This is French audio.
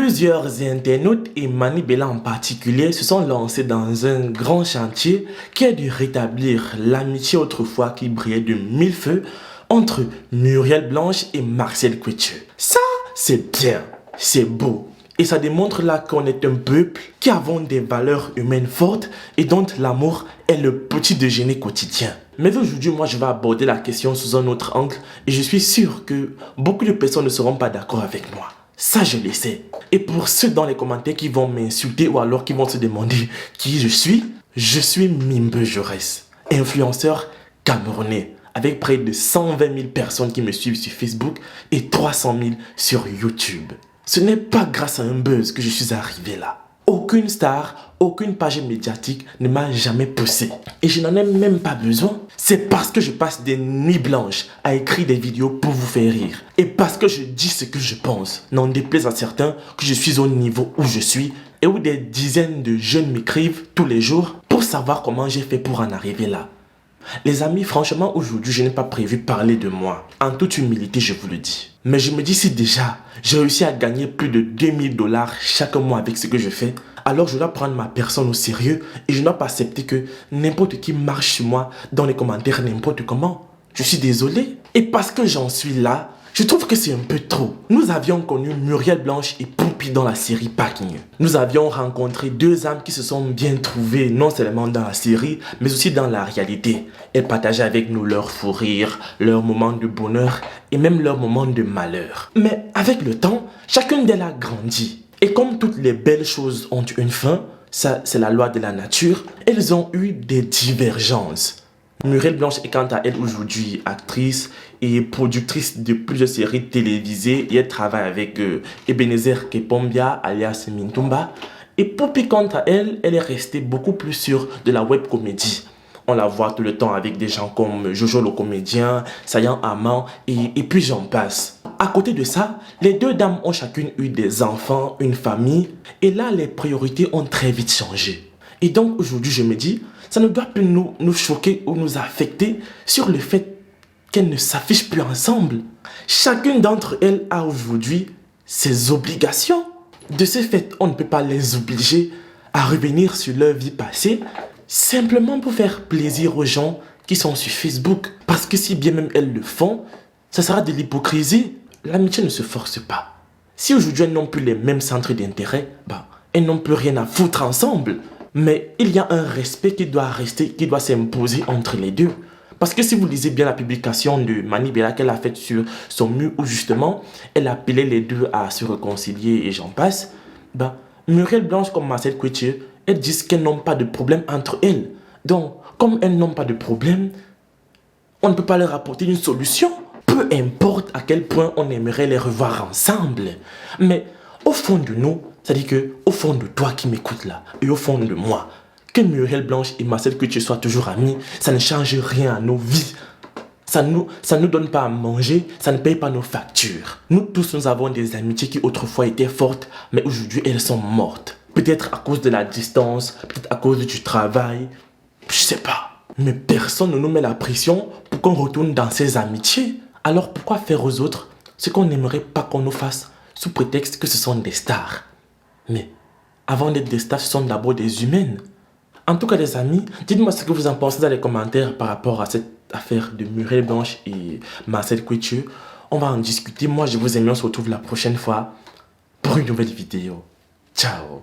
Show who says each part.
Speaker 1: Plusieurs internautes et Mani Bella en particulier se sont lancés dans un grand chantier qui est de rétablir l'amitié autrefois qui brillait de mille feux entre Muriel Blanche et Marcel Couethieu. Ça, c'est bien, c'est beau. Et ça démontre là qu'on est un peuple qui avons des valeurs humaines fortes et dont l'amour est le petit déjeuner quotidien. Mais aujourd'hui, moi, je vais aborder la question sous un autre angle et je suis sûr que beaucoup de personnes ne seront pas d'accord avec moi. Ça, je le sais. Et pour ceux dans les commentaires qui vont m'insulter ou alors qui vont se demander qui je suis Mimbe Jaurès, influenceur camerounais, avec près de 120 000 personnes qui me suivent sur Facebook et 300 000 sur YouTube. Ce n'est pas grâce à un buzz que je suis arrivé là. Aucune star, aucune page médiatique ne m'a jamais poussé. Et je n'en ai même pas besoin. C'est parce que je passe des nuits blanches à écrire des vidéos pour vous faire rire. Et parce que je dis ce que je pense. N'en déplaise à certains que je suis au niveau où je suis et où des dizaines de jeunes m'écrivent tous les jours pour savoir comment j'ai fait pour en arriver là. Les amis, franchement, aujourd'hui, je n'ai pas prévu parler de moi. En toute humilité, je vous le dis. Mais je me dis, si déjà, j'ai réussi à gagner plus de 2000 $ chaque mois avec ce que je fais, alors je dois prendre ma personne au sérieux et je ne dois pas accepter que n'importe qui marche sur moi dans les commentaires n'importe comment. Je suis désolé. Et parce que j'en suis là, je trouve que c'est un peu trop. Nous avions connu Muriel Blanche et Poupi dans la série Packing. Nous avions rencontré deux âmes qui se sont bien trouvées, non seulement dans la série, mais aussi dans la réalité. Elles partageaient avec nous leurs fous rires, leurs moments de bonheur et même leurs moments de malheur. Mais avec le temps, chacune d'elles a grandi. Et comme toutes les belles choses ont une fin, ça c'est la loi de la nature, elles ont eu des divergences. Muriel Blanche est quant à elle aujourd'hui actrice et productrice de plusieurs séries télévisées et elle travaille avec Ebenezer Kepombia alias Mintumba. Et Poupi quant à elle, elle est restée beaucoup plus sur de la web comédie. On la voit tout le temps avec des gens comme Jojo le comédien, Sayan Aman et puis j'en passe. À côté de ça, les deux dames ont chacune eu des enfants, une famille et là les priorités ont très vite changé. Et donc aujourd'hui je me dis, ça ne doit plus nous choquer ou nous affecter sur le fait qu'elles ne s'affichent plus ensemble. Chacune d'entre elles a aujourd'hui ses obligations. De ce fait, on ne peut pas les obliger à revenir sur leur vie passée simplement pour faire plaisir aux gens qui sont sur Facebook. Parce que si bien même elles le font, ça sera de l'hypocrisie. L'amitié ne se force pas. Si aujourd'hui elles n'ont plus les mêmes centres d'intérêt, elles n'ont plus rien à foutre ensemble. Mais il y a un respect qui doit rester, qui doit s'imposer entre les deux. Parce que si vous lisez bien la publication de Mani Bella qu'elle a faite sur son mur où justement elle appelait les deux à se réconcilier et j'en passe, Muriel Blanche comme Marcel Couethieu, elles disent qu'elles n'ont pas de problème entre elles. Donc, comme elles n'ont pas de problème, on ne peut pas leur apporter une solution. Peu importe à quel point on aimerait les revoir ensemble. Mais au fond de nous, c'est-à-dire qu'au fond de toi qui m'écoutes là, et au fond de moi, que Muriel Blanche et Marcel Couethieu soient toujours amis, ça ne change rien à nos vies. Ça nous donne pas à manger, ça ne paye pas nos factures. Nous tous, nous avons des amitiés qui autrefois étaient fortes, mais aujourd'hui elles sont mortes. Peut-être à cause de la distance, peut-être à cause du travail, je sais pas. Mais personne ne nous met la pression pour qu'on retourne dans ces amitiés. Alors pourquoi faire aux autres ce qu'on n'aimerait pas qu'on nous fasse sous prétexte que ce sont des stars? Mais avant d'être des stars, ce sont d'abord des humaines. En tout cas les amis, dites-moi ce que vous en pensez dans les commentaires par rapport à cette affaire de Muriel Blanche et Marcel Couethieu. On va en discuter. Moi je vous aime, on se retrouve la prochaine fois pour une nouvelle vidéo. Ciao.